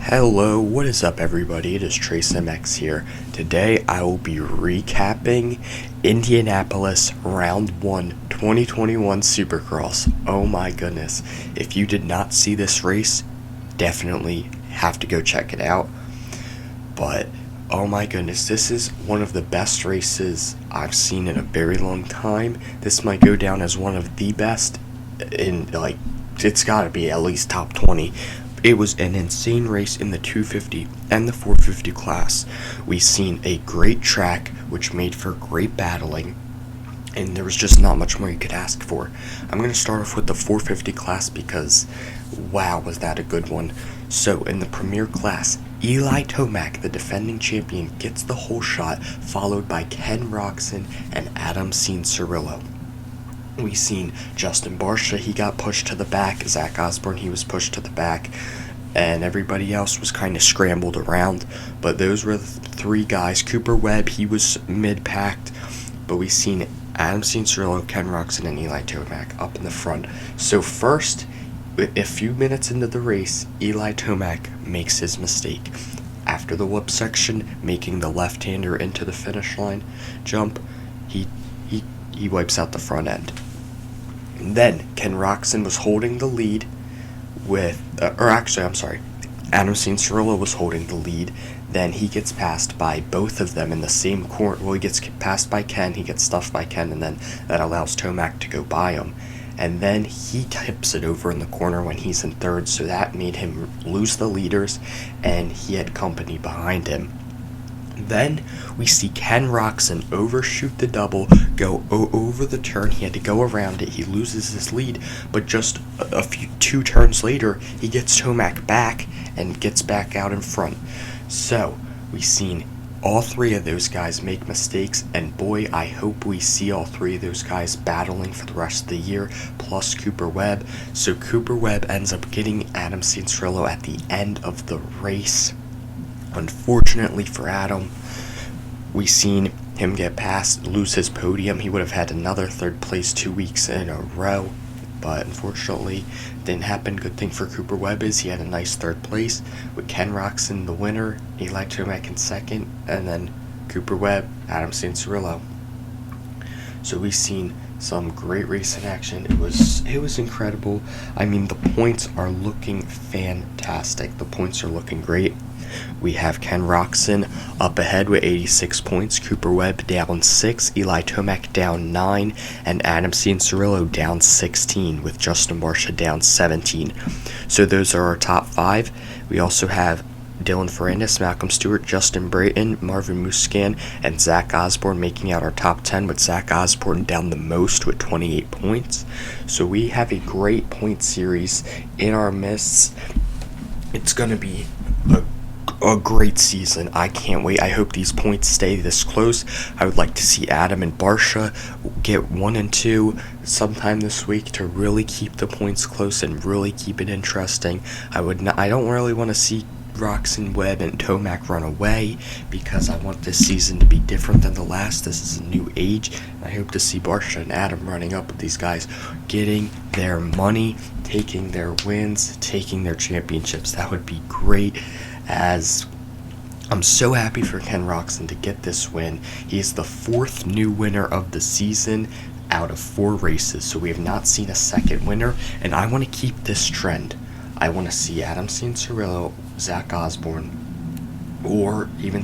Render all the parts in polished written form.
Hello, what is up everybody? It is Trace MX here. Today I will be recapping Indianapolis Round 1 2021 Supercross. Oh my goodness. If you did not see this race, definitely have to go check it out. But oh my goodness, this is one of the best races I've seen in a very long time. This might go down as one of the best in, it's gotta be at least top 20. It was an insane race in the 250 and the 450 class. We've seen a great track, which made for great battling, and there was just not much more you could ask for. I'm going to start off with the 450 class because, wow, was that a good one. So, in the premier class, Eli Tomac, the defending champion, gets the whole shot, followed by Ken Roczen and Adam Cianciarulo. We seen Justin Barcia, he got pushed to the back. Zach Osborne, he was pushed to the back. And everybody else was kind of scrambled around. But those were the three guys. Cooper Webb, he was mid-packed. But we seen Adam Cianciarulo, Ken Roczen, and Eli Tomac up in the front. So first, a few minutes into the race, Eli Tomac makes his mistake. After the whoop section, making the left-hander into the finish line jump, he wipes out the front end. And then Ken Roczen was holding the lead Adam Cianciarulo was holding the lead. Then he gets passed by both of them in the same corner. Well, he gets passed by Ken, he gets stuffed by Ken, and then that allows Tomac to go by him. And then he tips it over in the corner when he's in third, so that made him lose the leaders, and he had company behind him. Then we see Ken Roczen overshoot the double, go over the turn. He had to go around it. He loses his lead, but just two turns later, he gets Tomac back and gets back out in front. So we seen all three of those guys make mistakes, and boy, I hope we see all three of those guys battling for the rest of the year, plus Cooper Webb. So Cooper Webb ends up getting Adam Cianciarulo at the end of the race. Unfortunately for Adam, we seen him get past, lose his podium. He would have had another third place 2 weeks in a row, but unfortunately didn't happen. Good thing for Cooper Webb is he had a nice third place with Ken Roczen the winner, Eli Tomac in second, and then Cooper Webb, Adam Cianciarulo. So we've seen some great racing action. It was incredible. I mean, the points are looking fantastic. The points are looking great. We have Ken Roczen up ahead with 86 points, Cooper Webb down 6, Eli Tomac down 9, and Adam Cianciarulo down 16, with Justin Barcia down 17. So those are our top 5. We also have Dylan Ferrandis, Malcolm Stewart, Justin Brayton, Marvin Musquin, and Zach Osborne making out our top 10, with Zach Osborne down the most with 28 points. So we have a great point series in our midst. It's going to be a great season. I can't wait. I hope these points stay this close. I would like to see Adam and Barcia get 1 and 2 sometime this week to really keep the points close and really keep it interesting. I don't really want to see Roczen, Webb, and Tomac run away because I want this season to be different than the last. This is a new age, and I hope to see Barcia and Adam running up with these guys, getting their money, taking their wins, taking their championships. That would be great, as I'm so happy for Ken Roczen to get this win. He is the 4th new winner of the season out of 4 races, so we have not seen a second winner, and I want to keep this trend. I want to see Adam Cianciarulo, Zach Osborne, or even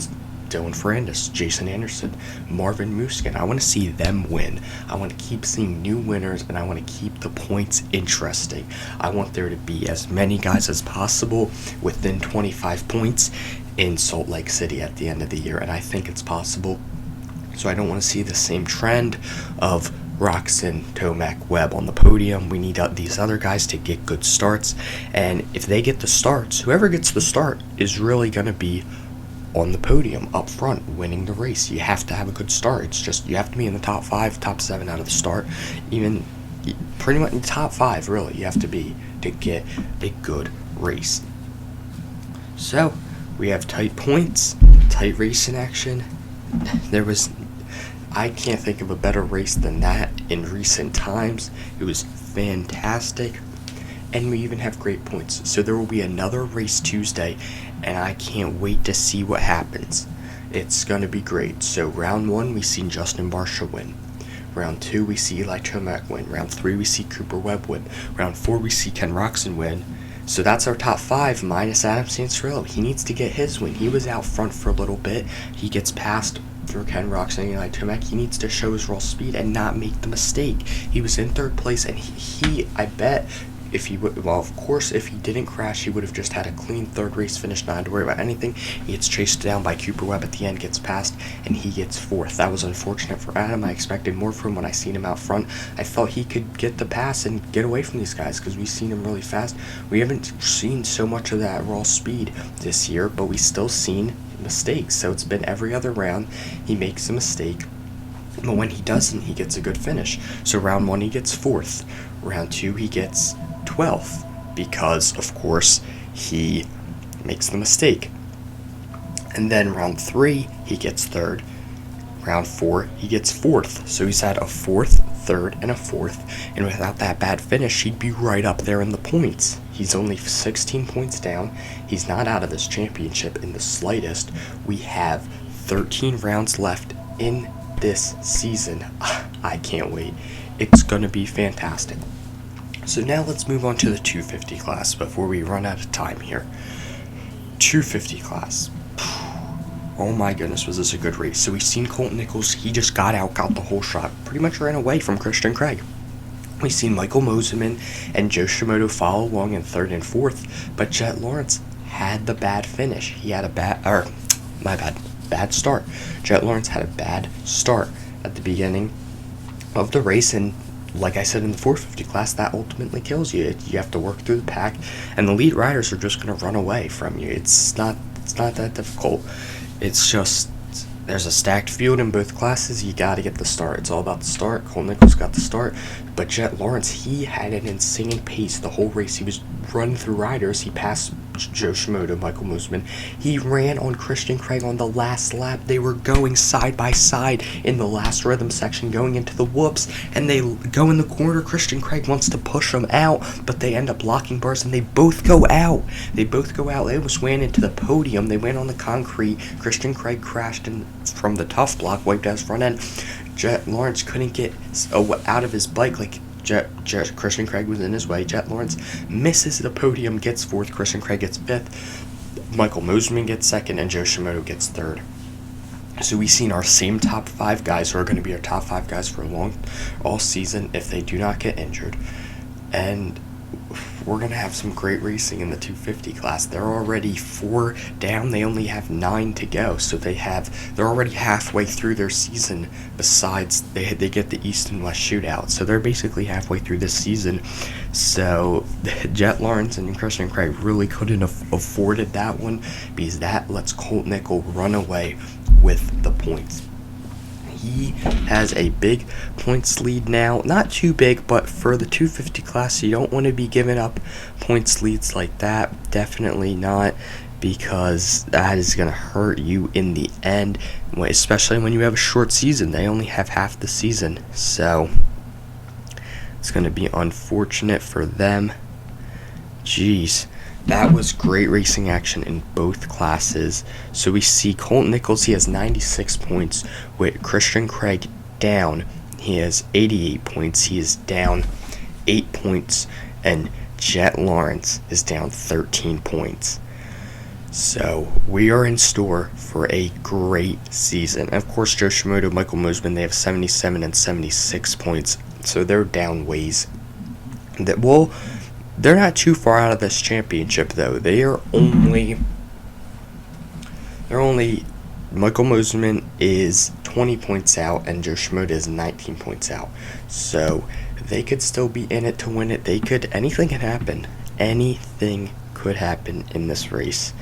Dylan Ferrandis, Jason Anderson, Marvin Musquin. I want to see them win. I want to keep seeing new winners, and I want to keep the points interesting. I want there to be as many guys as possible within 25 points in Salt Lake City at the end of the year, and I think it's possible. So I don't want to see the same trend of Roczen, Tomac, Webb on the podium. We need these other guys to get good starts, and if they get the starts, whoever gets the start is really going to be on the podium up front winning the race. You have to have a good start. It's just you have to be in the top 5, top 7 out of the start, even pretty much in the top 5 really you have to be to get a good race. So we have tight points, tight racing action. I can't think of a better race than that in recent times. It was fantastic. and we even have great points. So there will be another race Tuesday, and I can't wait to see what happens. It's going to be great. So round 1, we see Justin Barcia win. Round 2, we see Eli Tomac win. Round 3, we see Cooper Webb win. Round 4, we see Ken Roczen win. So that's our top 5 minus Adam Santorello. He needs to get his win. He was out front for a little bit. He gets passed through Ken Roczen and Eli Tomac. He needs to show his raw speed and not make the mistake. He was in 3rd place, and he I bet, if he would, well, of course, if he didn't crash, he would have just had a clean 3rd race finish, not had to worry about anything. He gets chased down by Cooper Webb at the end, gets passed, and he gets 4th. That was unfortunate for Adam. I expected more from him when I seen him out front. I thought he could get the pass and get away from these guys because we've seen him really fast. We haven't seen so much of that raw speed this year, but we still seen mistakes. So it's been every other round he makes a mistake. But when he doesn't, he gets a good finish. So round 1, he gets 4th. Round 2, he gets 12th because, of course, he makes the mistake. And then round 3, he gets 3rd. Round 4, he gets 4th. So he's had a 4th, 3rd, and a 4th. And without that bad finish, he'd be right up there in the points. He's only 16 points down. He's not out of this championship in the slightest. We have 13 rounds left in this season. I can't wait. It's going to be fantastic. So now let's move on to the 250 class before we run out of time here. 250 class. Oh my goodness, was this a good race. So we've seen Colton Nichols. He just got the whole shot. Pretty much ran away from Christian Craig. We've seen Michael Mosiman and Joe Shimoda follow along in 3rd and 4th, but Jet Lawrence had the bad finish. He had a bad start. Jet Lawrence had a bad start at the beginning of the race, and like I said in the 450 class, that ultimately kills you. You have to work through the pack, and the lead riders are just going to run away from you. It's not that difficult. It's just there's a stacked field in both classes. You got to get the start. It's all about the start. Cole Nichols got the start, but Jet Lawrence, he had an insane pace the whole race. He was running through riders. He passed Joe Shimoda, Michael Mosiman. He ran on Christian Craig on the last lap. They were going side by side in the last rhythm section, going into the whoops, and they go in the corner. Christian Craig wants to push them out, but they end up locking bars, and they both go out. They almost ran into the podium. They went on the concrete. Christian Craig crashed from the tough block, wiped out his front end. Jet Lawrence couldn't get out of his bike like Christian Craig was in his way. Jet Lawrence misses the podium, gets 4th. Christian Craig gets 5th. Michael Mosiman gets 2nd, and Joe Shimoda gets 3rd. So we've seen our same top 5 guys who are going to be our top 5 guys for all season if they do not get injured. And we're going to have some great racing in the 250 class. They're already 4 down. They only have 9 to go. So they're already halfway through their season. Besides, they get the East and West shootout. So they're basically halfway through this season. So Jet Lawrence and Christian Craig really couldn't have afforded that one, because that lets Colt Nichols run away with the points. He has a big points lead now. Not too big, but for the 250 class, you don't want to be giving up points leads like that. Definitely not, because that is going to hurt you in the end, especially when you have a short season. They only have half the season, so it's going to be unfortunate for them. Jeez. That was great racing action in both classes. So we see Colt Nichols, he has 96 points, with Christian Craig down. He has 88 points. He is down 8 points, and Jet Lawrence is down 13 points. So we are in store for a great season. And of course, Joe Shimoda, Michael Mosiman, they have 77 and 76 points. So they're down ways. They're not too far out of this championship, though. They're only Michael Mosiman is 20 points out, and Joe Shimoda is 19 points out. So they could still be in it to win it. Anything can happen. Anything could happen in this race.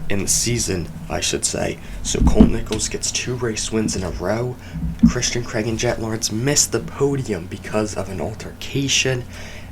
In the season, I should say. So Colt Nichols gets 2 race wins in a row. Christian Craig and Jet Lawrence missed the podium because of an altercation.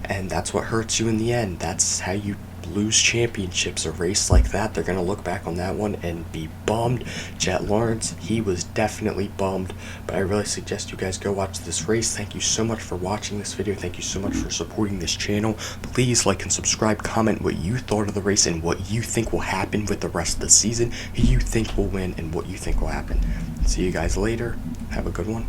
And that's what hurts you in the end. That's how you lose championships, a race like that, they're going to look back on that one and be bummed. Jet Lawrence, he was definitely bummed, but I really suggest you guys go watch this race. Thank you so much for watching this video. Thank you so much for supporting this channel. Please like and subscribe, comment what you thought of the race and what you think will happen with the rest of the season, who you think will win and what you think will happen. See you guys later. Have a good one.